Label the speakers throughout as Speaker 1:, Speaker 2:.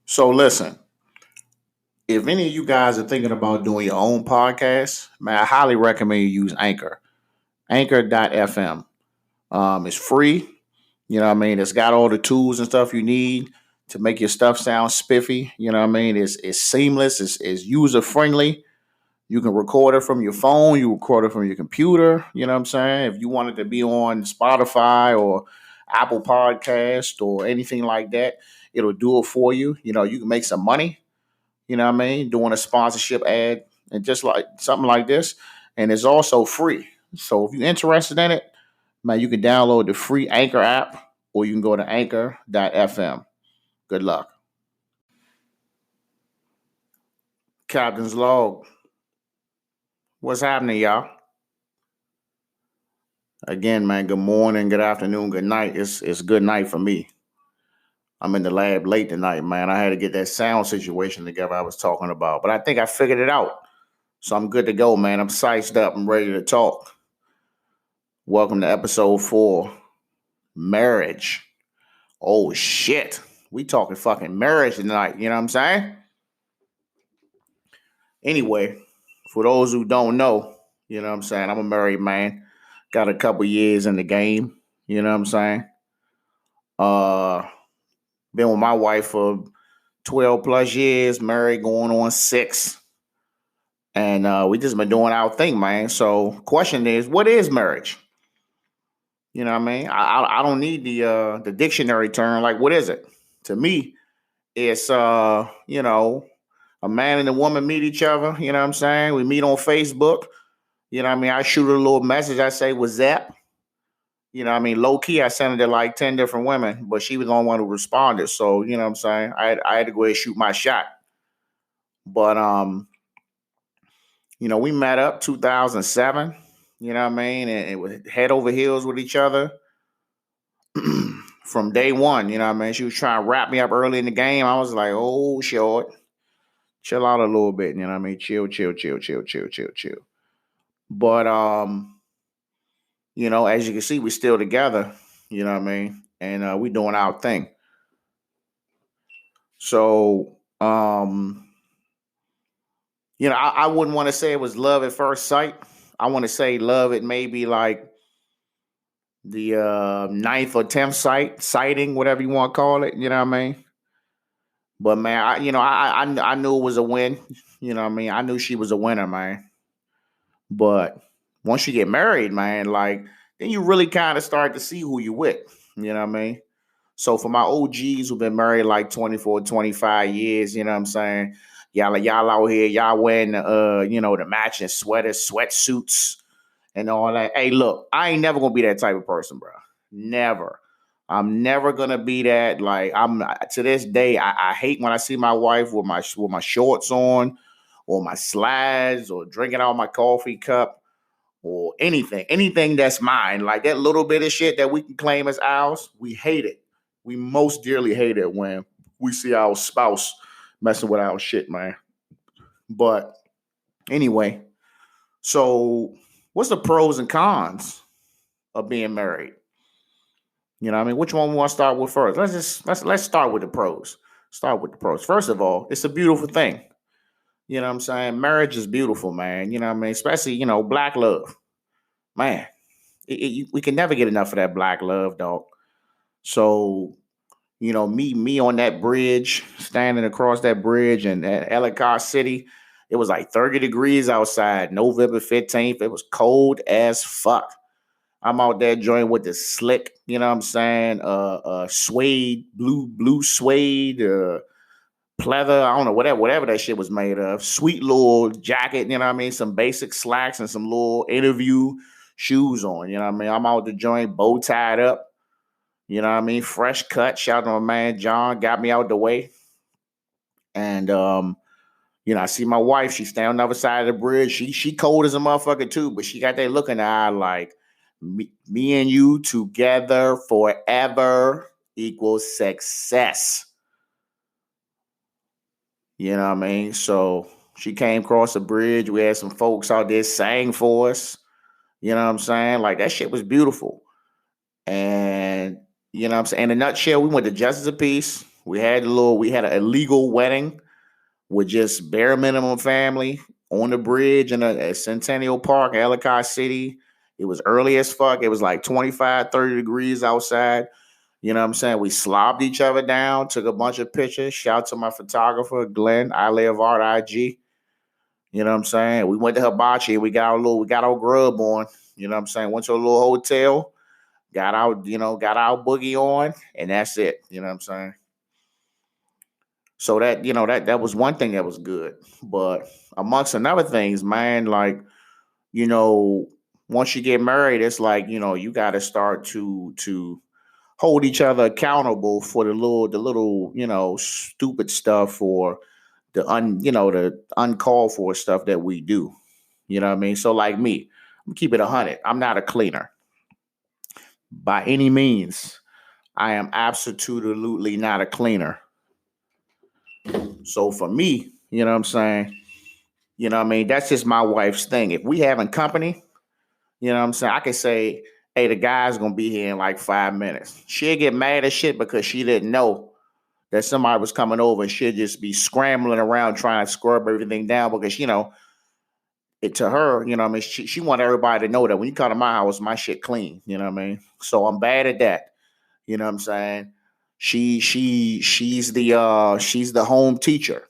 Speaker 1: So listen, if any of you guys are thinking about doing your own podcast, man, I highly recommend you use Anchor. Anchor.fm. It's free. You know what I mean? It's got all the tools and stuff you need to make your stuff sound spiffy. You know what I mean? It's seamless. It's user friendly. You can record it from your phone. You record it from your computer. You know what I'm saying? If you want it to be on Spotify or Apple Podcast or anything like that, it'll do it for you. You know, you can make some money. You know what I mean? Doing a sponsorship ad and just like something like this. And it's also free. So if you're interested in it, man, you can download the free Anchor app or you can go to anchor.fm. Good luck. Captain's log. What's happening, y'all? Again, man, good morning, good afternoon, good night. It's good night for me. I'm in the lab late tonight, man. I had to get that sound situation together I was talking about. But I think I figured it out. So I'm good to go, man. I'm sized up. I'm ready to talk. Welcome to Ep.4, marriage. Oh, shit. We talking fucking marriage tonight. You know what I'm saying? Anyway, for those who don't know, you know what I'm saying? I'm a married man. Got a couple years in the game. You know what I'm saying? Uh, Been with my wife for 12 plus years, married going on 6. And we just been doing our thing, man. So question is, what is marriage? You know what I mean? I don't need the dictionary term. Like, what is it? To me, it's a man and a woman meet each other. You know what I'm saying? We meet on Facebook. You know what I mean? I shoot her a little message. I say, what's up? You know what I mean? Low key, I sent it to like 10 different women, but she was the only one who responded. So, you know what I'm saying? I had to go ahead and shoot my shot. But we met up 2007, you know what I mean? And it was head over heels with each other from day one, you know what I mean? She was trying to wrap me up early in the game. I was like, oh, short. Chill out a little bit, you know what I mean? Chill, chill, chill, chill, chill, chill, chill. But as you can see, we're still together, you know what I mean? And we doing our thing. So I wouldn't want to say it was love at first sight. I want to say love at maybe like the ninth or 10th sighting, whatever you want to call it, you know what I mean? But man, I knew it was a win. You know what I mean? I knew she was a winner, man. But once you get married, man, like then you really kind of start to see who you with. You know what I mean? So for my OGs who've been married like 24, 25 years, you know what I'm saying? Y'all out here, y'all wearing the matching sweaters, sweatsuits, and all that. Hey, look, I ain't never gonna be that type of person, bro. Never. I'm never gonna be that. Like I'm to this day, I hate when I see my wife with my shorts on, or my slides, or drinking out my coffee cup, or anything that's mine. Like that little bit of shit that we can claim as ours, we hate it. We most dearly hate it when we see our spouse messing with our shit, man. But anyway, so what's the pros and cons of being married? You know what I mean? Which one we want to start with first? Let's start with the pros. Start with the pros. First of all, it's a beautiful thing. You know what I'm saying? Marriage is beautiful, man. You know what I mean? Especially, black love. Man, we can never get enough of that black love, dog. So, me on that bridge, standing across that bridge in Ellicott City, it was like 30 degrees outside, November 15th. It was cold as fuck. I'm out there joining with the slick, you know what I'm saying? Suede, blue suede, pleather, I don't know, whatever that shit was made of. Sweet little jacket, you know what I mean? Some basic slacks and some little interview shoes on, you know what I mean? I'm out the joint, bow tied up, you know what I mean? Fresh cut. Shout out to my man John, got me out the way. And I see my wife, she's standing on the other side of the bridge. She cold as a motherfucker too, but she got that look in her eye like, Me and you together forever equals success. You know what I mean? So she came across the bridge. We had some folks out there sang for us. You know what I'm saying? Like that shit was beautiful. And you know what I'm saying? In a nutshell, we went to Justice of Peace. We had an illegal wedding with just bare minimum family on the bridge in a Centennial Park, Ellicott City. It was early as fuck. It was like 25, 30 degrees outside. You know what I'm saying? We slobbed each other down, took a bunch of pictures. Shout out to my photographer, Glenn, I Live Art IG. You know what I'm saying? We went to Hibachi. We got our grub on. You know what I'm saying? Went to a little hotel, got our boogie on, and that's it. You know what I'm saying? So that was one thing that was good. But amongst another things, man, like, you know, once you get married, it's like, you gotta start to hold each other accountable for the little, stupid stuff or the uncalled for stuff that we do. You know what I mean? So like me, I'm keep it 100. I'm not a cleaner by any means. I am absolutely not a cleaner. So for me, you know what I'm saying? You know what I mean? That's just my wife's thing. If we having company, you know what I'm saying? I can say, hey, the guy's gonna be here in like 5 minutes. She'll get mad as shit because she didn't know that somebody was coming over, and she'll just be scrambling around trying to scrub everything down because, it to her, you know what I mean? She want everybody to know that when you come to my house, my shit clean. You know what I mean? So I'm bad at that. You know what I'm saying? She's the home teacher.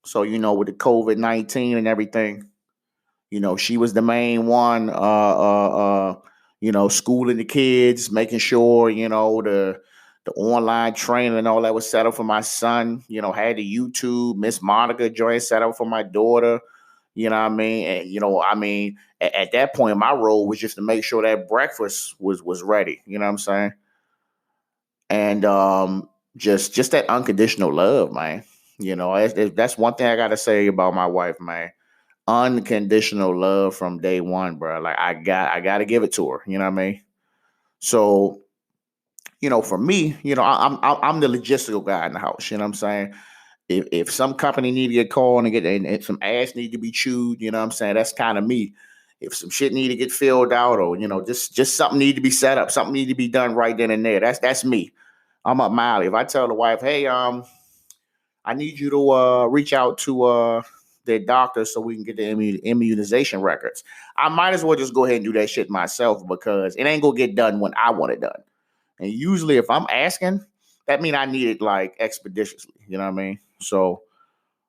Speaker 1: So, with the COVID-19 and everything, she was the main one, schooling the kids, making sure, the online training and all that was set up for my son. Had the YouTube, Miss Monica joint set up for my daughter. You know what I mean? And, at that point, my role was just to make sure that breakfast was ready. You know what I'm saying? And just that unconditional love, man. That's one thing I got to say about my wife, man. Unconditional love from day one, bro. Like I got to give it to her. You know what I mean? So, for me, I'm the logistical guy in the house. You know what I'm saying? If some company need to get called and some ass need to be chewed, you know what I'm saying? That's kind of me. If some shit need to get filled out, or just something need to be set up, something need to be done right then and there. That's me. I'm up my alley. If I tell the wife, hey, I need you to reach out to their doctor so we can get the immunization records, I might as well just go ahead and do that shit myself because it ain't gonna get done when I want it done. And usually, if I'm asking, that means I need it like expeditiously. You know what I mean? So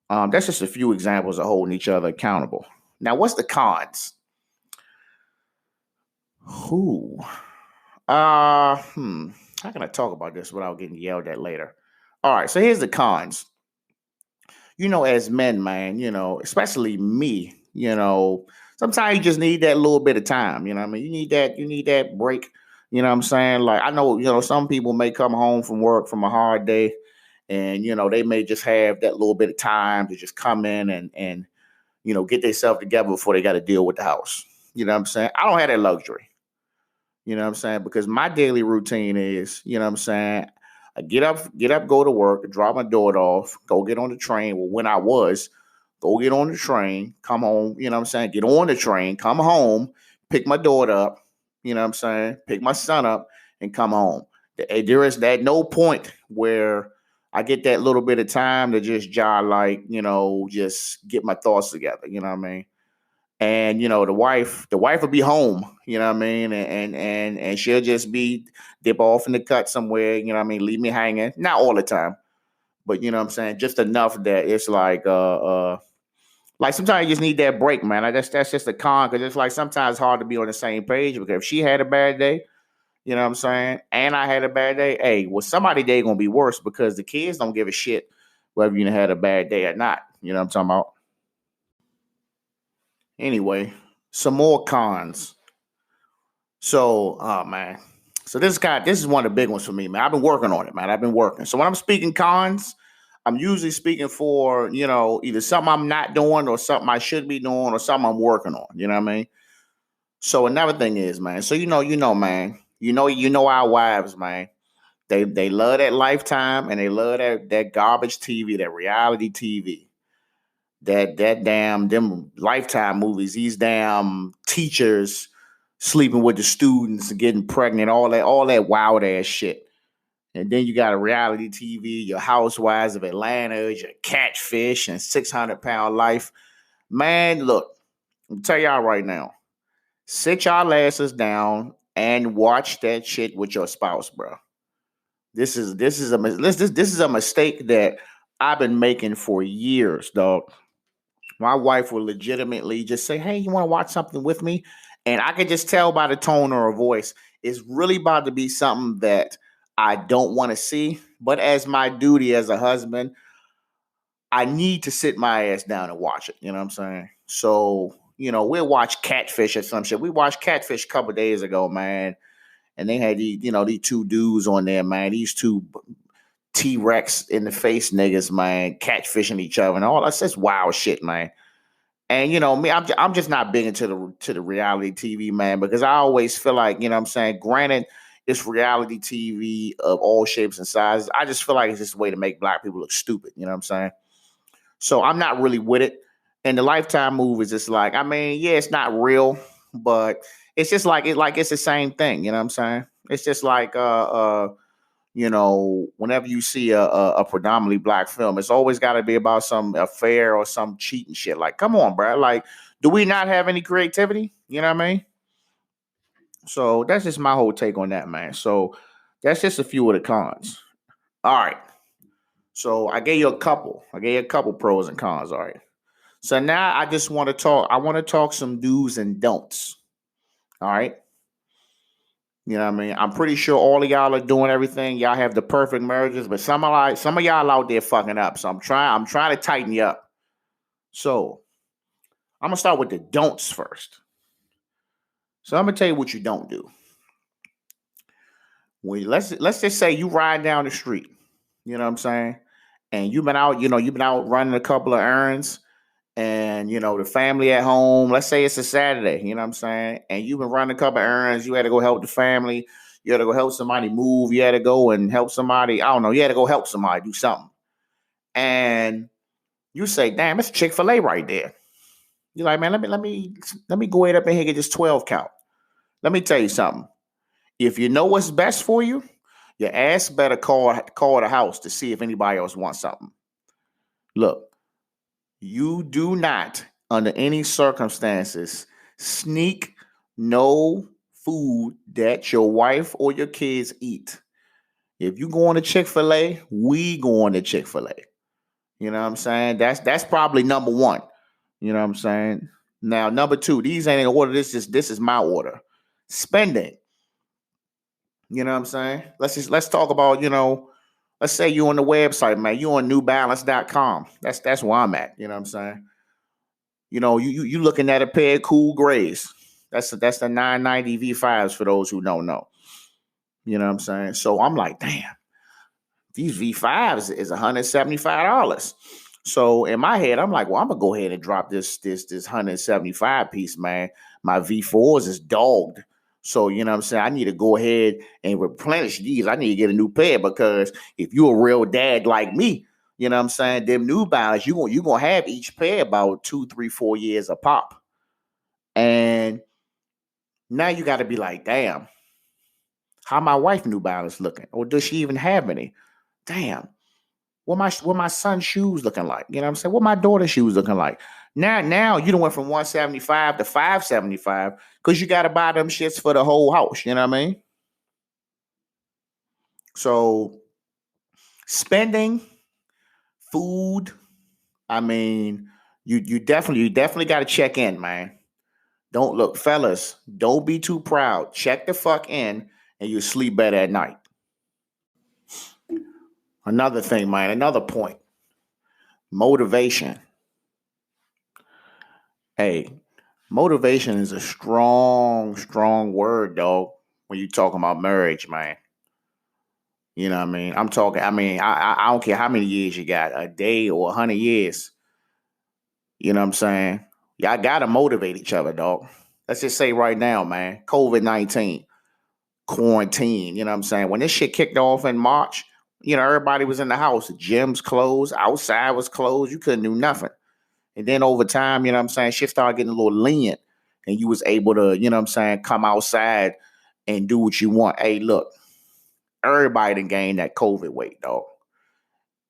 Speaker 1: that's just a few examples of holding each other accountable. Now, what's the cons? Who? How can I talk about this without getting yelled at later? All right, so here's the cons. As men, man, especially me, sometimes you just need that little bit of time. You know what I mean? You need that break. You know what I'm saying? Like, I know, some people may come home from work from a hard day and, they may just have that little bit of time to just come in and get themselves together before they got to deal with the house. You know what I'm saying? I don't have that luxury. You know what I'm saying? Because my daily routine is, you know what I'm saying? I get up, go to work, drop my daughter off, go get on the train. Well, when I was, go get on the train, come home, you know what I'm saying? Get on the train, come home, pick my daughter up, you know what I'm saying? Pick my son up and come home. There is at no point where I get that little bit of time to just jog, like, just get my thoughts together, you know what I mean? And the wife will be home, you know what I mean, and she'll just be dip off in the cut somewhere, you know what I mean, leave me hanging, not all the time, but you know what I'm saying, just enough that it's like sometimes you just need that break, man. That's just a con, because it's like sometimes it's hard to be on the same page, because if she had a bad day, you know what I'm saying, and I had a bad day, hey, well, somebody day gonna be worse, because the kids don't give a shit whether you had a bad day or not. You know what I'm talking about? Anyway, some more cons. So, oh man. So this is one of the big ones for me, man. I've been working on it, man. I've been working. So when I'm speaking cons, I'm usually speaking for, either something I'm not doing or something I should be doing or something I'm working on. You know what I mean? So another thing is, man. So man. Our wives, man. They love that Lifetime and they love that garbage TV, that reality TV. That damn them Lifetime movies, these damn teachers sleeping with the students and getting pregnant, all that wild ass shit. And then you got a reality TV, your Housewives of Atlanta, your Catfish and 600 Pound Life. Man, look, I'm tell y'all right now, sit y'all asses down and watch that shit with your spouse, bro. This is a mistake that I've been making for years, dog. My wife will legitimately just say, "Hey, you want to watch something with me?" And I could just tell by the tone of her voice, it's really about to be something that I don't want to see. But as my duty as a husband, I need to sit my ass down and watch it. You know what I'm saying? So, we'll watch Catfish or some shit. We watched Catfish a couple days ago, man. And they had these two dudes on there, man. These two T-Rex in the face niggas, man, catfishing each other and all that's wild shit, man. And me, I'm just not big into the reality TV, man, because I always feel like, what I'm saying, granted, it's reality TV of all shapes and sizes. I just feel like it's just a way to make black people look stupid. You know what I'm saying? So I'm not really with it. And the Lifetime move is just like, I mean, yeah, it's not real, but it's just like it's the same thing. You know what I'm saying? It's just like whenever you see a predominantly black film, it's always got to be about some affair or some cheating shit. Like, come on, bro. Like, do we not have any creativity? You know what I mean? So that's just my whole take on that, man. So that's just a few of the cons. All right. So I gave you a couple. I gave you a couple pros and cons. All right. So now I just want to talk. I want to talk some do's and don'ts. All right. You know what I mean? I'm pretty sure all of y'all are doing everything. Y'all have the perfect marriages, but some of y'all out there fucking up. So I'm trying to tighten you up. So I'm gonna start with the don'ts first. So I'm gonna tell you what you don't do. Let's just say you ride down the street. You know what I'm saying? And you've been out running a couple of errands, and the family at home. Let's say it's a Saturday. You know what I'm saying? And you've been running a couple of errands. You had to go help the family. You had to go help somebody move. You had to go and help somebody. I don't know. You had to go help somebody do something. And you say, "Damn, it's Chick-fil-A right there." You're like, "Man, let me go ahead up in here and get this 12 count." Let me tell you something. If you know what's best for you, your ass better call the house to see if anybody else wants something. Look, you do not, under any circumstances, sneak no food that your wife or your kids eat. If you going to Chick-fil-A, we going to Chick-fil-A. You know what I'm saying? That's probably number one. You know what I'm saying? Now, number two, these ain't in order. This is my order. Spending. You know what I'm saying? Let's talk about, let's say you on the website, man. You on newbalance.com. That's where I'm at. You know what I'm saying? You looking at a pair of cool grays. That's the 990 V5s for those who don't know. You know what I'm saying? So I'm like, damn, these V5s is $175. So in my head, I'm like, well, I'm gonna go ahead and drop this 175 piece, man. My V4s is dogged. So you know what I'm saying? I need to go ahead and replenish these. I need to get a new pair because if you're a real dad like me, you know what I'm saying, them New Balance, you gonna have each pair about 2, 3, 4 years a pop. And now you gotta be like, damn, how my wife New Balance looking? Or does she even have any? Damn. What my son's shoes looking like? You know what I'm saying? What my daughter's shoes looking like? Now you done went from 175 to 575 because you got to buy them shits for the whole house. You know what I mean? So spending, food. I mean, you definitely got to check in, man. Don't look, fellas. Don't be too proud. Check the fuck in, and you sleep better at night. Another thing, man. Another point. Motivation. Hey, motivation is a strong, strong word, dog. When you talking about marriage, man. You know what I mean? I'm talking. I mean, I don't care how many years you got, a day or 100 years. You know what I'm saying? Y'all gotta motivate each other, dog. Let's just say right now, man, COVID-19, quarantine, you know what I'm saying? When this shit kicked off in March, everybody was in the house. The gyms closed, outside was closed. You couldn't do nothing. And then over time, you know what I'm saying, shit started getting a little lenient. And you was able to, you know what I'm saying, come outside and do what you want. Hey, look, everybody done gained that COVID weight, dog.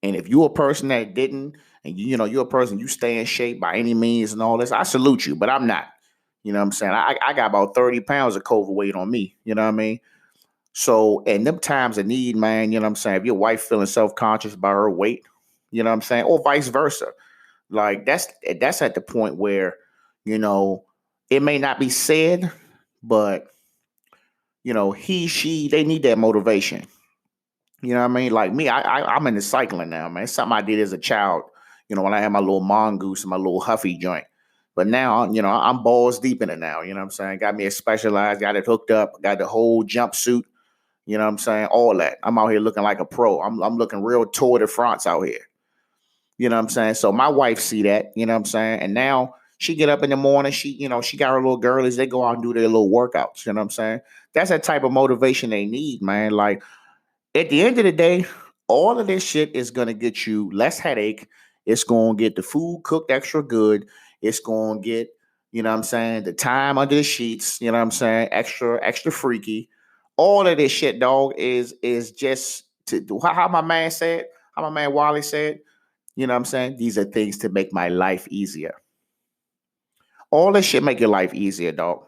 Speaker 1: And if you're a person that didn't, and you're a person, you stay in shape by any means and all this, I salute you, but I'm not. You know what I'm saying? I got about 30 pounds of COVID weight on me. You know what I mean? So, and them times of need, man, you know what I'm saying? If your wife feeling self-conscious about her weight, you know what I'm saying? Or vice versa. Like that's at the point where, you know, it may not be said, but he, she, they need that motivation. You know what I mean? Like me, I'm into cycling now, man. It's something I did as a child, when I had my little mongoose and my little huffy joint. But now, I'm balls deep in it now. You know what I'm saying? Got me a Specialized, got it hooked up, got the whole jumpsuit. You know what I'm saying? All that. I'm out here looking like a pro. I'm looking real Tour de France out here. You know what I'm saying? So my wife see that, you know what I'm saying? And now she get up in the morning, she got her little girlies, they go out and do their little workouts. You know what I'm saying? That's that type of motivation they need, man. Like at the end of the day, all of this shit is gonna get you less headache. It's gonna get the food cooked extra good. It's gonna get, you know what I'm saying, the time under the sheets, you know what I'm saying, extra freaky. All of this shit, dog, is just to do how my man said, how my man Wally said, you know what I'm saying? These are things to make my life easier. All this shit make your life easier, dog.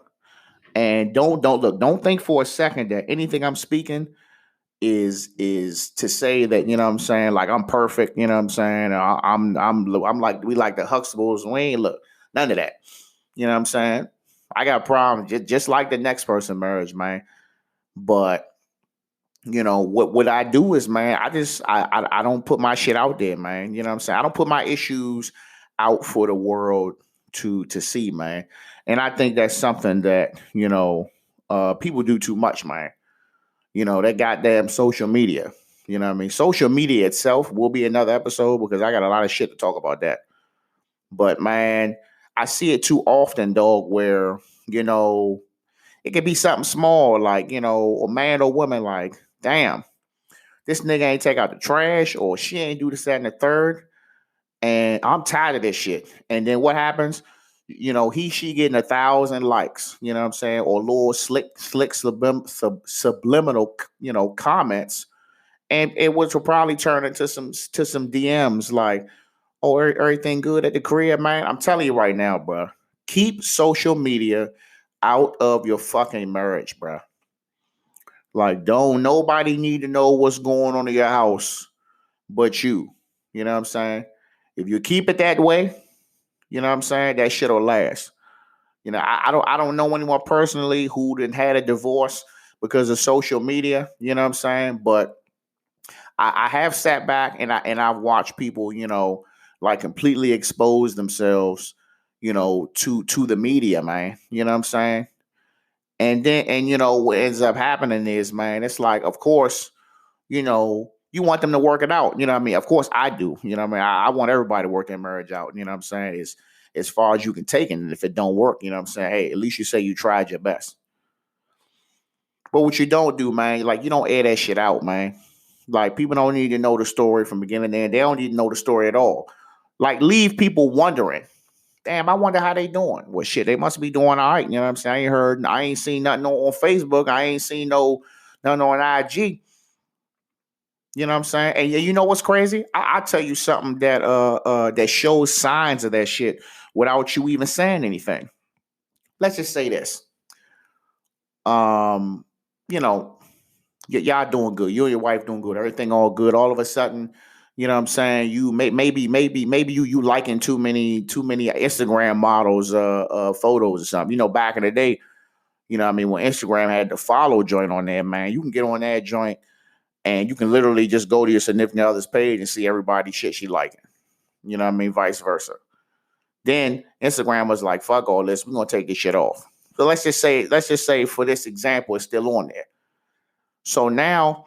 Speaker 1: And don't think for a second that anything I'm speaking is to say that, you know what I'm saying, like I'm perfect, you know what I'm saying? I'm like we like the Huxtables. We ain't look none of that. You know what I'm saying? I got problems just like the next person marriage, man. But what I do is, man, I don't put my shit out there, man. You know what I'm saying? I don't put my issues out for the world to see, man. And I think that's something that people do too much, man. That goddamn social media. You know what I mean? Social media itself will be another episode because I got a lot of shit to talk about that. But man, I see it too often, dog, where it could be something small, like a man or woman, like damn, this nigga ain't take out the trash or she ain't do this, that, and the third. And I'm tired of this shit. And then what happens? She getting 1,000 likes, you know what I'm saying? Or little slick subliminal, comments. And it which will probably turn into some DMs like, oh, everything good at the crib, man. I'm telling you right now, bro. Keep social media out of your fucking marriage, bro. Like, don't nobody need to know what's going on in your house but you. You know what I'm saying? If you keep it that way, you know what I'm saying, that shit'll last. I don't know anyone personally who didn't had a divorce because of social media. You know what I'm saying? But I have sat back and I've watched people, like completely expose themselves, to the media, man. You know what I'm saying? And what ends up happening is, man, it's like, of course, you want them to work it out. You know what I mean? Of course I do. You know what I mean? I want everybody to work their marriage out. You know what I'm saying? Is as far as you can take it. And if it don't work, you know what I'm saying? Hey, at least you say you tried your best. But what you don't do, man, like you don't air that shit out, man. Like people don't need to know the story from beginning to end. They don't need to know the story at all. Like leave people wondering. Damn, I wonder how they doing. Well, shit, they must be doing all right. You know what I'm saying? I ain't seen nothing on Facebook. I ain't seen nothing on IG. You know what I'm saying? And you know what's crazy? I'll tell you something that shows signs of that shit without you even saying anything. Let's just say this. Um, you know, y'all doing good. You and your wife doing good. Everything all good. All of a sudden, you know what I'm saying? You maybe you liking too many Instagram models photos or something. Back in the day, I mean, when Instagram had the follow joint on there, man, you can get on that joint and you can literally just go to your significant other's page and see everybody shit she liking. You know what I mean? Vice versa. Then Instagram was like, fuck all this. We're gonna take this shit off. So let's just say for this example, it's still on there. So now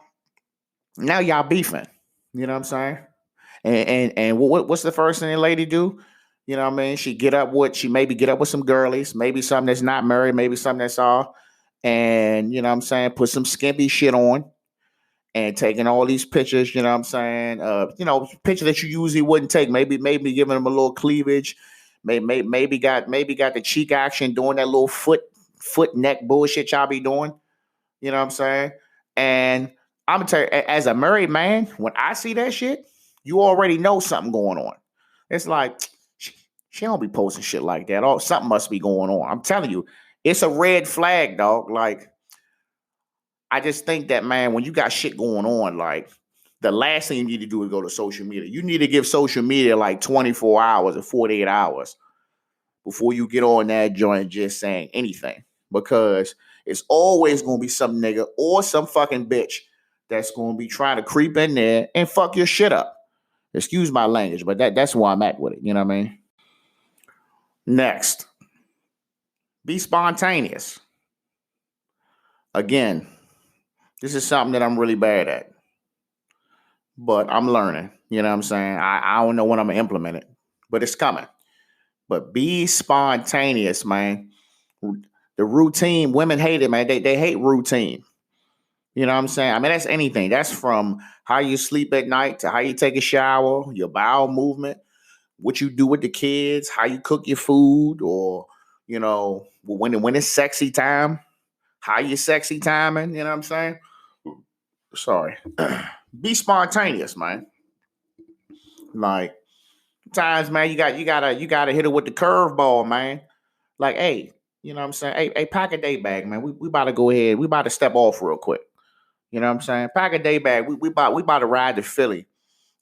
Speaker 1: y'all beefing. You know what I'm saying? And what's the first thing the lady do? You know what I mean? She maybe get up with some girlies, maybe something that's not married, maybe something that's all. And you know what I'm saying, put some skimpy shit on and taking all these pictures, you know what I'm saying? Picture that you usually wouldn't take. Maybe giving them a little cleavage. Maybe got the cheek action, doing that little foot neck bullshit y'all be doing. You know what I'm saying? And I'm gonna tell you, as a married man, when I see that shit, you already know something going on. It's like she don't be posting shit like that. Oh, something must be going on. I'm telling you, it's a red flag, dog. Like, I just think that, man, when you got shit going on, like, the last thing you need to do is go to social media. You need to give social media like 24 hours or 48 hours before you get on that joint just saying anything. Because it's always going to be some nigga or some fucking bitch that's going to be trying to creep in there and fuck your shit up. Excuse my language, but that's where I'm at with it. You know what I mean? Next, be spontaneous. Again, this is something that I'm really bad at, but I'm learning. You know what I'm saying? I don't know when I'm going to implement it, but it's coming. But be spontaneous, man. The routine, women hate it, man. They hate routine. You know what I'm saying? I mean, that's anything. That's from how you sleep at night to how you take a shower, your bowel movement, what you do with the kids, how you cook your food, or, when it's sexy time, how you sexy timing, you know what I'm saying? Sorry. Be spontaneous, man. Like, times, man, you gotta hit it with the curveball, man. Like, hey, you know what I'm saying? Hey, pack a day bag, man. We about to go ahead. We about to step off real quick. You know what I'm saying? Pack a day bag. We about to ride to Philly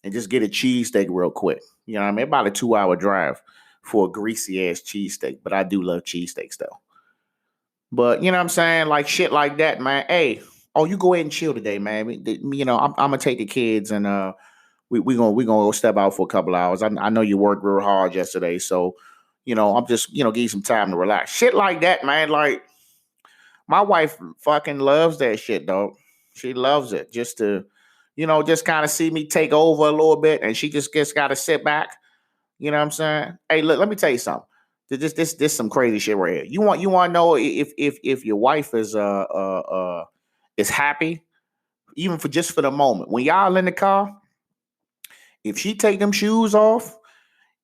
Speaker 1: and just get a cheesesteak real quick. You know what I mean? About a 2-hour drive for a greasy ass cheesesteak. But I do love cheesesteaks though. But you know what I'm saying? Like shit like that, man. Hey, you go ahead and chill today, man. I'm gonna take the kids and we gonna go step out for a couple hours. I know you worked real hard yesterday, so I'm just give you some time to relax. Shit like that, man. Like my wife fucking loves that shit, dog. She loves it just to, just kind of see me take over a little bit, and she just got to sit back. You know what I'm saying? Hey, look, let me tell you something. This some crazy shit right here. You want to know if your wife is happy, even for the moment when y'all in the car. If she take them shoes off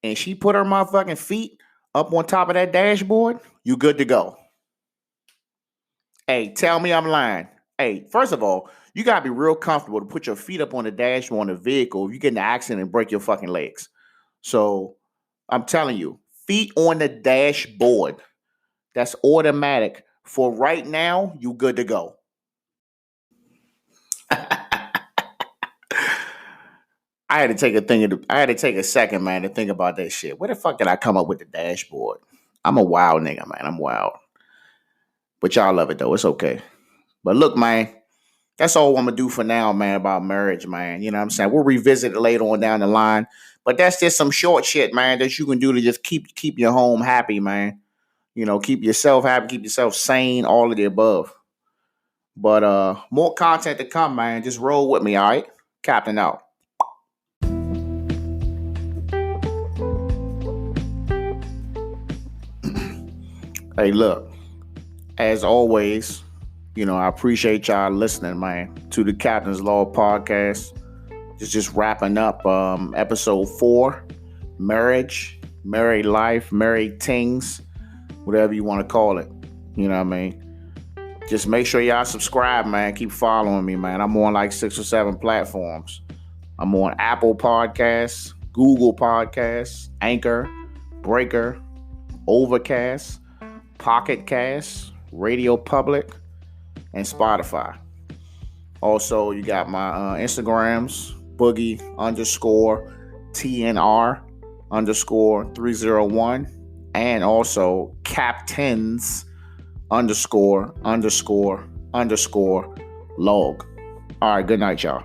Speaker 1: and she put her motherfucking feet up on top of that dashboard, you good to go. Hey, tell me I'm lying. Hey, first of all, you gotta be real comfortable to put your feet up on the dashboard on the vehicle if you get in an accident and break your fucking legs. So I'm telling you, feet on the dashboard. That's automatic. For right now, you good to go. I had to take a second, man, to think about that shit. Where the fuck did I come up with the dashboard? I'm a wild nigga, man. I'm wild. But y'all love it though. It's okay. But look, man, that's all I'm gonna do for now, man, about marriage, man. You know what I'm saying? We'll revisit it later on down the line. But that's just some short shit, man, that you can do to just keep your home happy, man. Keep yourself happy, keep yourself sane, all of the above. But more content to come, man. Just roll with me, all right? Captain out. Hey, look, as always, I appreciate y'all listening, man, to the Captain's Law podcast. Just wrapping up Ep.4, marriage, married life, married things, whatever you want to call it. You know what I mean? Just make sure y'all subscribe, man. Keep following me, man. I'm on like 6 or 7 platforms. I'm on Apple Podcasts, Google Podcasts, Anchor, Breaker, Overcast, Pocket Cast, Radio Public, and Spotify. Also, you got my Instagrams, boogie_TNR_301, and also captains___log. All right, good night, y'all.